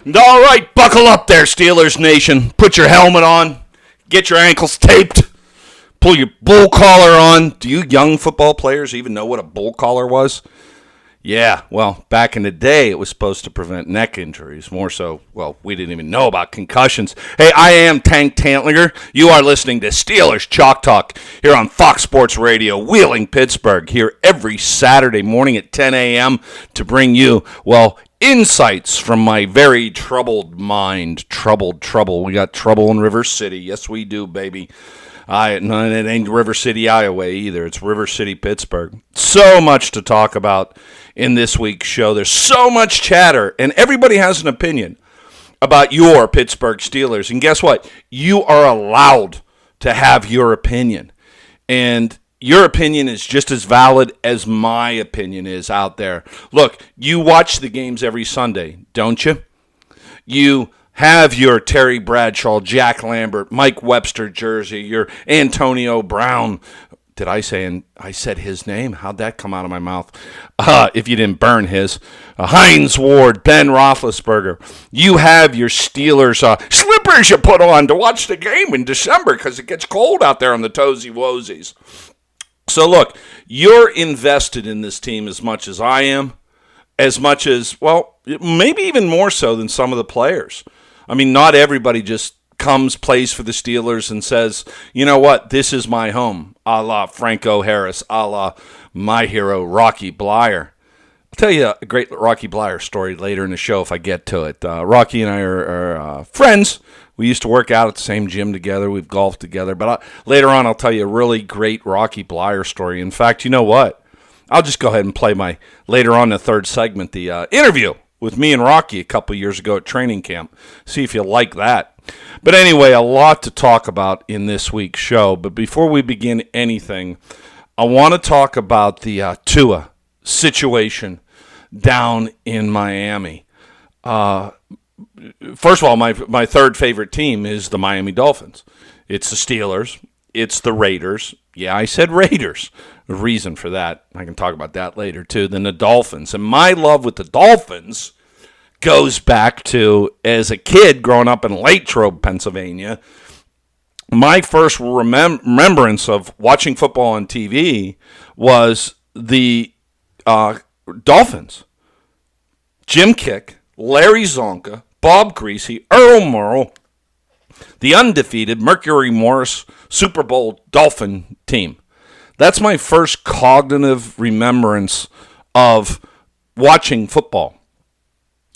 All right, buckle up there, Steelers Nation. Put your helmet on. Get your ankles taped. Pull your bull collar on. Do you young football players even know what a bull collar was? Yeah, well, back in the day, it was supposed to prevent neck injuries. More so, well, we didn't even know about concussions. Hey, I am Tank Tantlinger. You are listening to Steelers Chalk Talk here on Fox Sports Radio, Wheeling, Pittsburgh, here every Saturday morning at 10 a.m. to bring you, well, insights from my very troubled mind. Trouble. We got trouble in River City. Yes, we do, baby. No, it ain't River City, Iowa either. It's River City, Pittsburgh. So much to talk about in this week's show. There's so much chatter, and everybody has an opinion about your Pittsburgh Steelers. And guess what? You are allowed to have your opinion. And your opinion is just as valid as my opinion is out there. Look, you watch the games every Sunday, don't you? You have your Terry Bradshaw, Jack Lambert, Mike Webster jersey, your Antonio Brown. Did I said his name? How'd that come out of my mouth? If you didn't burn his. Heinz Ward, Ben Roethlisberger. You have your Steelers slippers you put on to watch the game in December because it gets cold out there on the Toesy Woesies. So look, you're invested in this team as much as I am, as much as, well, maybe even more so than some of the players. I mean, not everybody just comes, plays for the Steelers, and says, you know what, this is my home, a la Franco Harris, a la my hero, Rocky Bleier. I'll tell you a great Rocky Bleier story later in the show if I get to it. Rocky and I are friends. We used to work out at the same gym together. We've golfed together. But later on, I'll tell you a really great Rocky Bleier story. In fact, you know what? I'll just go ahead and play later on in the third segment, the interview with me and Rocky a couple years ago at training camp. See if you like that. But anyway, a lot to talk about in this week's show. But before we begin anything, I want to talk about the TUA situation down in Miami. First of all, my third favorite team is the Miami Dolphins. It's the Steelers. It's the Raiders. Yeah, I said Raiders. The reason for that, I can talk about that later too, than the Dolphins. And my love with the Dolphins goes back to, as a kid growing up in Latrobe, Pennsylvania, my first remembrance of watching football on TV was the Dolphins. Jim Kick, Larry Zonka, Bob Greasy, Earl Morrall, the undefeated Mercury Morris Super Bowl Dolphin team. That's my first cognitive remembrance of watching football.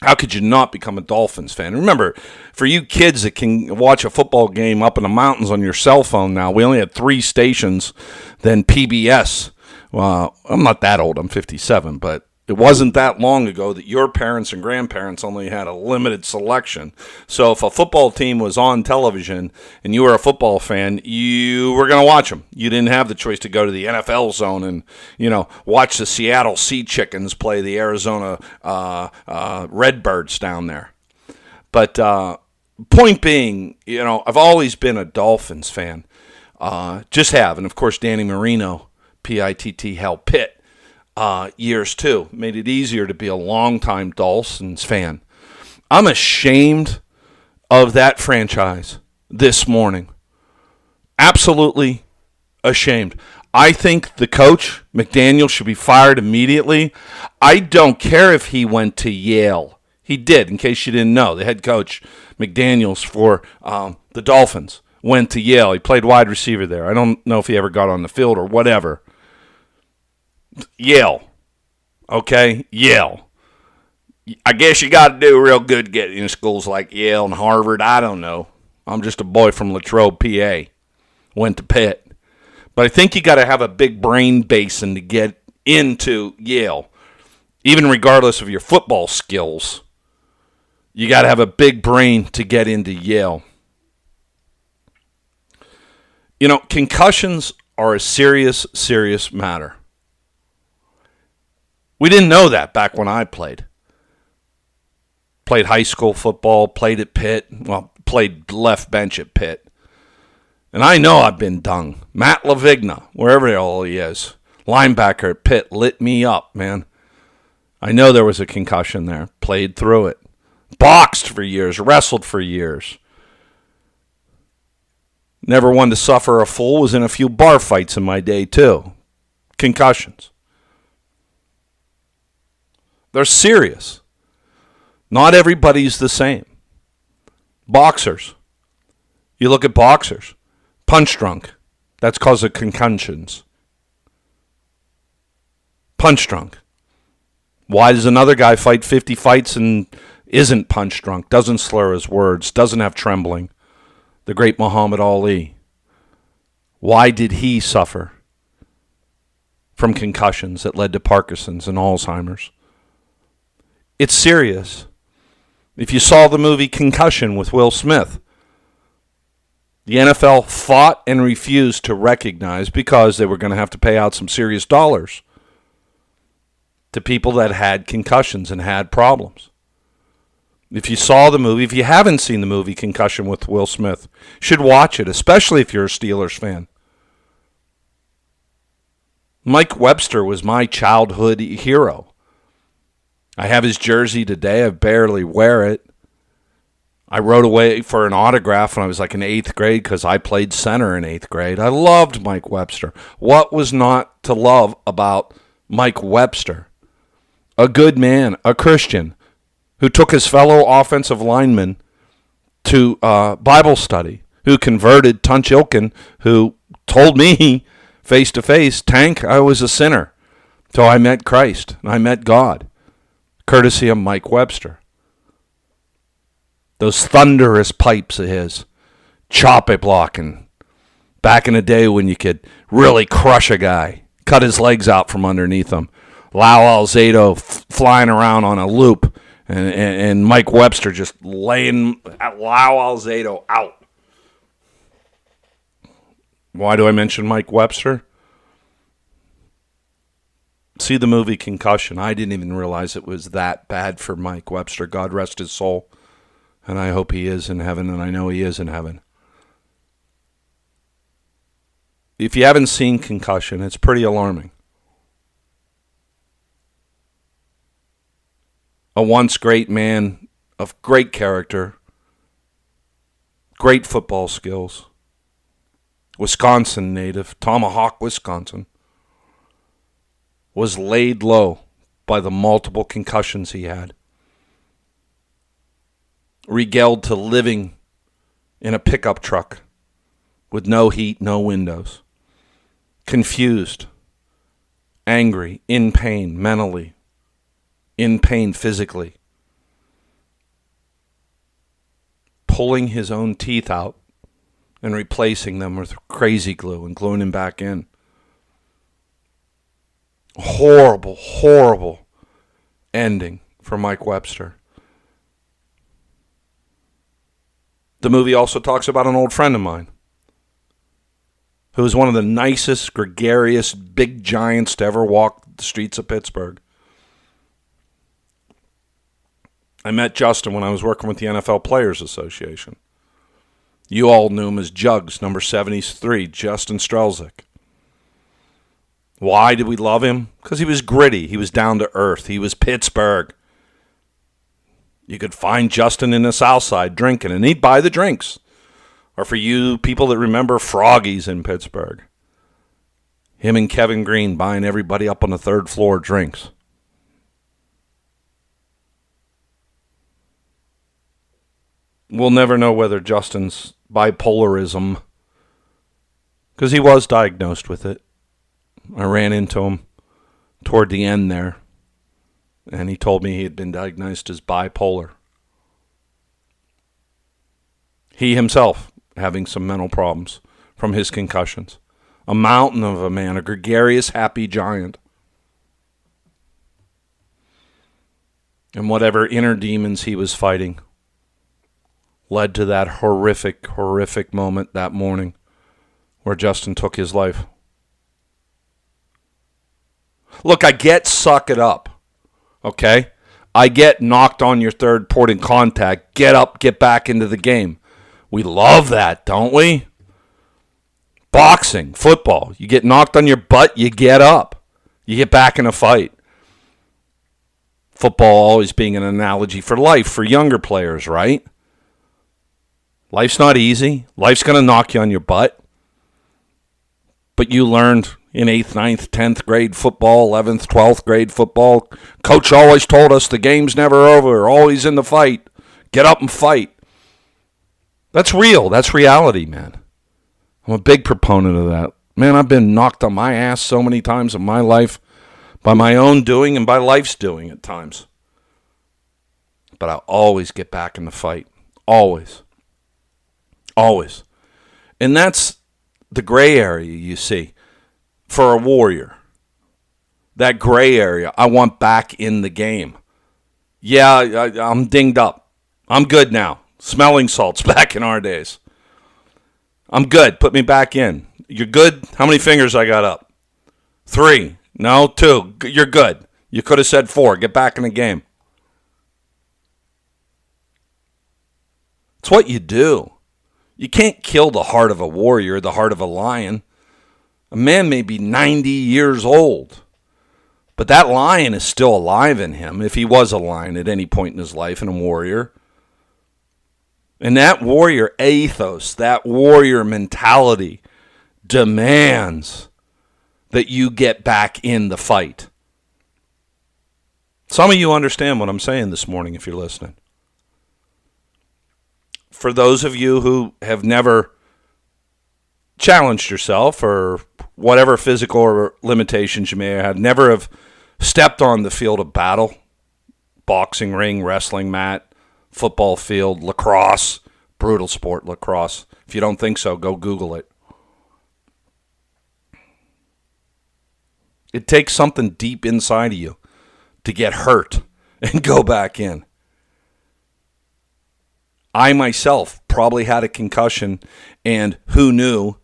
How could you not become a Dolphins fan? Remember, for you kids that can watch a football game up in the mountains on your cell phone now, we only had 3 stations, then PBS. Well, I'm not that old. I'm 57, but it wasn't that long ago that your parents and grandparents only had a limited selection. So if a football team was on television and you were a football fan, you were going to watch them. You didn't have the choice to go to the NFL zone and, watch the Seattle Sea Chickens play the Arizona Redbirds down there. But point being, I've always been a Dolphins fan. Just have. And, of course, Danny Marino, PITT, held PITT. Years too. Made it easier to be a longtime Dolphins fan. I'm ashamed of that franchise this morning. Absolutely ashamed. I think the coach, McDaniel, should be fired immediately. I don't care if he went to Yale. He did, in case you didn't know. The head coach, McDaniels, for the Dolphins, went to Yale. He played wide receiver there. I don't know if he ever got on the field or whatever. Yale. Okay? Yale. I guess you got to do real good to get in schools like Yale and Harvard. I don't know. I'm just a boy from Latrobe, PA. Went to Pitt. But I think you got to have a big brain basin to get into Yale. Even regardless of your football skills, you got to have a big brain to get into Yale. Concussions are a serious, serious matter. We didn't know that back when I played. Played high school football, played at Pitt. Well, played left bench at Pitt. And I know I've been dung. Matt Lavigna, wherever the hell he is, linebacker at Pitt, lit me up, man. I know there was a concussion there. Played through it. boxed for years, wrestled for years. Never one to suffer a fool, was in a few bar fights in my day too. Concussions. They're serious. Not everybody's the same. Boxers. You look at boxers. Punch drunk. That's cause of concussions. Punch drunk. Why does another guy fight 50 fights and isn't punch drunk, doesn't slur his words, doesn't have trembling? The great Muhammad Ali. Why did he suffer from concussions that led to Parkinson's and Alzheimer's? It's serious. If you saw the movie Concussion with Will Smith, the NFL fought and refused to recognize, because they were going to have to pay out some serious dollars to people that had concussions and had problems. If you saw the movie, if you haven't seen the movie Concussion with Will Smith, you should watch it, especially if you're a Stil'rs fan. Mike Webster was my childhood hero. I have his jersey today. I barely wear it. I wrote away for an autograph when I was like in 8th grade because I played center in 8th grade. I loved Mike Webster. What was not to love about Mike Webster? A good man, a Christian, who took his fellow offensive lineman to Bible study, who converted Tunch Ilkin, who told me face-to-face, Tank, I was a sinner. So I met Christ, and I met God, courtesy of Mike Webster. Those thunderous pipes of his, chop it blocking, back in the day when you could really crush a guy, cut his legs out from underneath him. Lou Alzado flying around on a loop, and Mike Webster just laying Lou Alzado out. Why do I mention Mike Webster? See the movie Concussion. I didn't even realize it was that bad for Mike Webster. God rest his soul. And I hope he is in heaven, and I know he is in heaven. If you haven't seen Concussion, it's pretty alarming. A once great man of great character, great football skills, Wisconsin native, Tomahawk, Wisconsin, was laid low by the multiple concussions he had. Regaled to living in a pickup truck with no heat, no windows. Confused, angry, in pain mentally, in pain physically. Pulling his own teeth out and replacing them with crazy glue and gluing them back in. Horrible, horrible ending for Mike Webster. The movie also talks about an old friend of mine who was one of the nicest, gregarious, big giants to ever walk the streets of Pittsburgh. I met Justin when I was working with the NFL Players Association. You all knew him as Jugs, number 73, Justin Strelzik. Why did we love him? Because he was gritty. He was down to earth. He was Pittsburgh. You could find Justin in the South Side drinking, and he'd buy the drinks. Or for you people that remember Froggies in Pittsburgh, him and Kevin Green buying everybody up on the 3rd floor drinks. We'll never know whether Justin's bipolarism, because he was diagnosed with it. I ran into him toward the end there, and he told me he had been diagnosed as bipolar. He himself having some mental problems from his concussions. A mountain of a man, a gregarious, happy giant. And whatever inner demons he was fighting led to that horrific, horrific moment that morning where Justin took his life. Look, I get suck it up, okay? I get knocked on your third port in contact. Get up, get back into the game. We love that, don't we? Boxing, football. You get knocked on your butt, you get up. You get back in a fight. Football always being an analogy for life for younger players, right? Life's not easy. Life's going to knock you on your butt. But you learned in 8th, 9th, 10th grade football, 11th, 12th grade football. Coach always told us the game's never over. We're always in the fight. Get up and fight. That's real. That's reality, man. I'm a big proponent of that. Man, I've been knocked on my ass so many times in my life by my own doing and by life's doing at times. But I always get back in the fight. Always. Always. And that's the gray area you see for a warrior. That gray area. I want back in the game. Yeah, I'm dinged up. I'm good now. Smelling salts back in our days. I'm good. Put me back in. You're good? How many fingers I got up? 3. No, 2. You're good. You could have said 4. Get back in the game. It's what you do. You can't kill the heart of a warrior, the heart of a lion. A man may be 90 years old, but that lion is still alive in him if he was a lion at any point in his life and a warrior. And that warrior ethos, that warrior mentality demands that you get back in the fight. Some of you understand what I'm saying this morning if you're listening. For those of you who have never challenged yourself or whatever physical limitations you may have had, never have stepped on the field of battle, boxing ring, wrestling mat, football field, lacrosse, brutal sport, lacrosse. If you don't think so, go Google it. It takes something deep inside of you to get hurt and go back in. I myself probably had a concussion, and who knew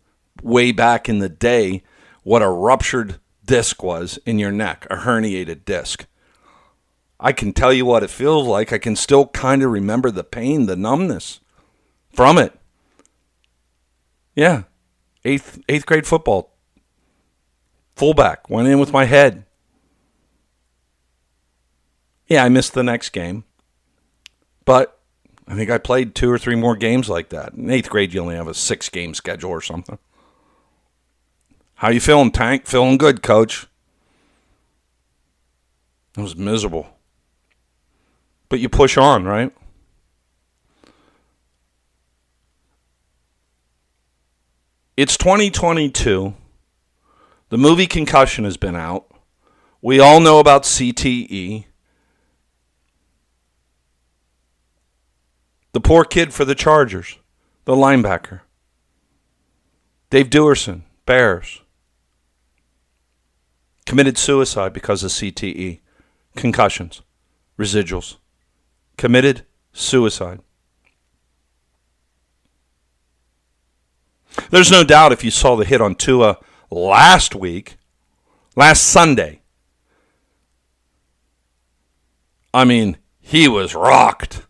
way back in the day what a ruptured disc was in your neck, a herniated disc. I can tell you what it feels like. I can still kind of remember the pain, the numbness from it. Yeah, eighth grade football. Fullback, went in with my head. Yeah, I missed the next game. But I think I played 2 or 3 more games like that. In 8th grade, you only have a 6-game schedule or something. How you feeling, Tank? Feeling good, Coach. It was miserable. But you push on, right? It's 2022. The movie Concussion has been out. We all know about CTE. The poor kid for the Chargers, the linebacker. Dave Duerson, Bears. Committed suicide because of CTE. Concussions. Residuals. Committed suicide. There's no doubt if you saw the hit on TUA last Sunday, I mean, he was rocked.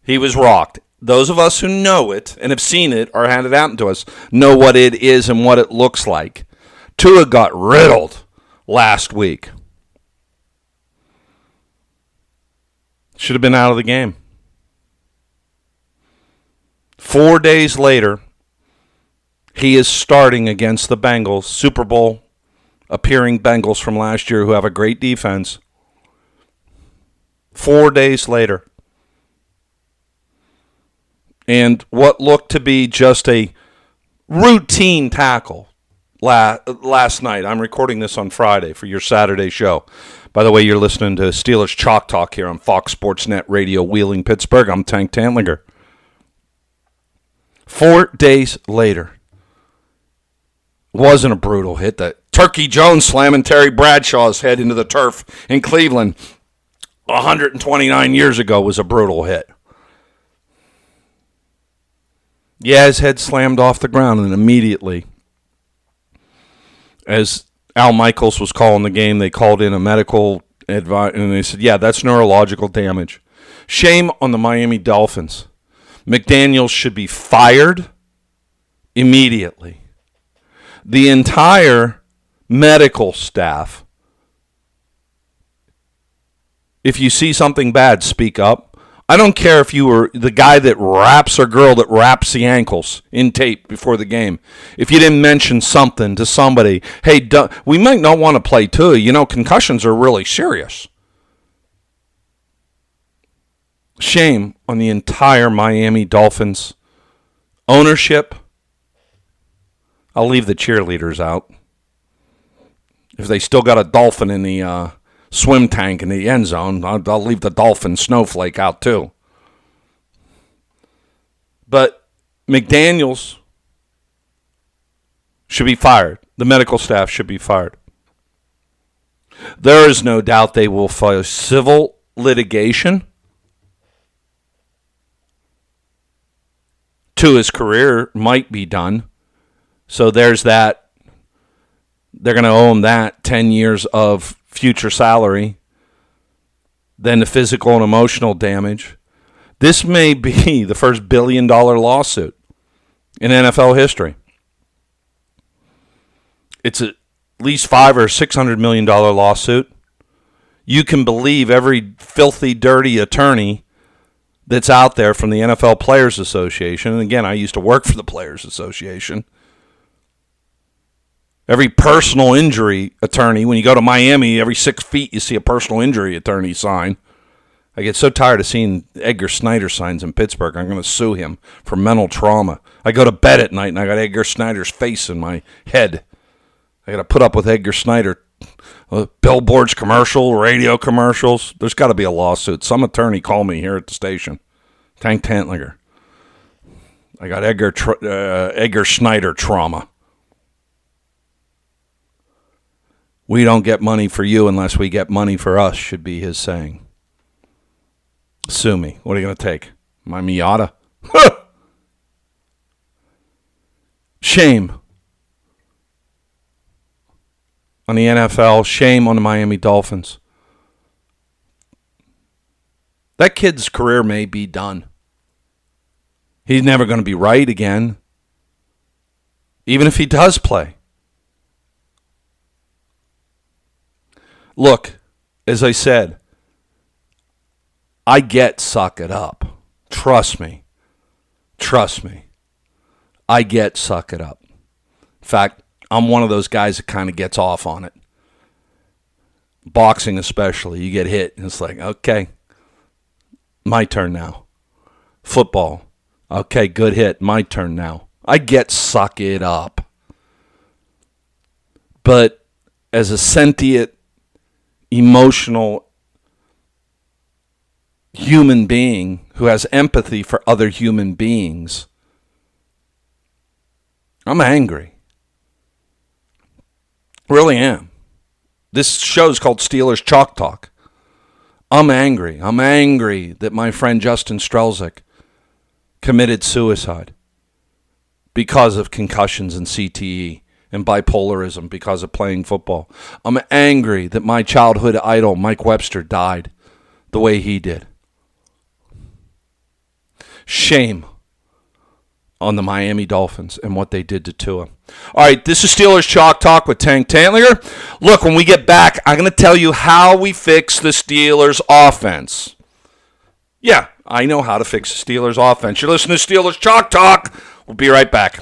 He was rocked. Those of us who know it and have seen it or had it out to us know what it is and what it looks like. TUA got riddled last week. Should have been out of the game. 4 days later, he is starting against the Bengals, Super Bowl appearing Bengals from last year who have a great defense. 4 days later. And what looked to be just a routine tackle last night. I'm recording this on Friday for your Saturday show. By the way, you're listening to Stil'rs Chalk Talk here on Fox Sports Net Radio, Wheeling, Pittsburgh. I'm Tank Tantlinger. 4 days later. Wasn't a brutal hit. That Turkey Jones slamming Terry Bradshaw's head into the turf in Cleveland 129 years ago was a brutal hit. Yeah, his head slammed off the ground, and immediately, as Al Michaels was calling the game, they called in a medical advice, and they said, yeah, that's neurological damage. Shame on the Miami Dolphins. McDaniel should be fired immediately. The entire medical staff If you see something bad, speak up. I don't care if you were the guy that wraps or girl that wraps the ankles in tape before the game. If you didn't mention something to somebody, hey, we might not want to play too. You know, concussions are really serious. Shame on the entire Miami Dolphins ownership. I'll leave the cheerleaders out. If they still got a dolphin in the swim tank in the end zone, I'll leave the dolphin snowflake out too. But McDaniels should be fired. The medical staff should be fired. There is no doubt they will file civil litigation. Tua's career might be done. So there's that. They're going to owe him that 10 years of future salary. Then the physical and emotional damage. This may be the first billion-dollar lawsuit in NFL history. It's at least $500 or $600 million lawsuit. You can believe every filthy, dirty attorney that's out there from the NFL Players Association. And again, I used to work for the Players Association. Every personal injury attorney, when you go to Miami, every 6 feet you see a personal injury attorney sign. I get so tired of seeing Edgar Snyder signs in Pittsburgh, I'm going to sue him for mental trauma. I go to bed at night and I got Edgar Snyder's face in my head. I got to put up with Edgar Snyder. Billboards, commercial, radio commercials. There's got to be a lawsuit. Some attorney call me here at the station. Tank Tantlinger. I got Edgar Snyder trauma. We don't get money for you unless we get money for us, should be his saying. Sue me. What are you going to take? My Miata? Shame on the NFL. Shame on the Miami Dolphins. That kid's career may be done. He's never going to be right again, even if he does play. Look, as I said, I get suck it up. Trust me. Trust me. I get suck it up. In fact, I'm one of those guys that kind of gets off on it. Boxing especially. You get hit, and it's like, okay, my turn now. Football. Okay, good hit. My turn now. I get suck it up. But as a sentient, emotional human being who has empathy for other human beings, I'm angry. Really am. This show's called Stil'rs Chalk Talk. I'm angry. I'm angry that my friend Justin Strelzik committed suicide because of concussions and CTE and bipolarism because of playing football. I'm angry that my childhood idol, Mike Webster, died the way he did. Shame on the Miami Dolphins and what they did to Tua. All right, this is Stil'rs Chalk Talk with Tank Tantlinger. Look, when we get back, I'm going to tell you how we fix the Steelers offense. Yeah, I know how to fix the Steelers offense. You're listening to Stil'rs Chalk Talk. We'll be right back.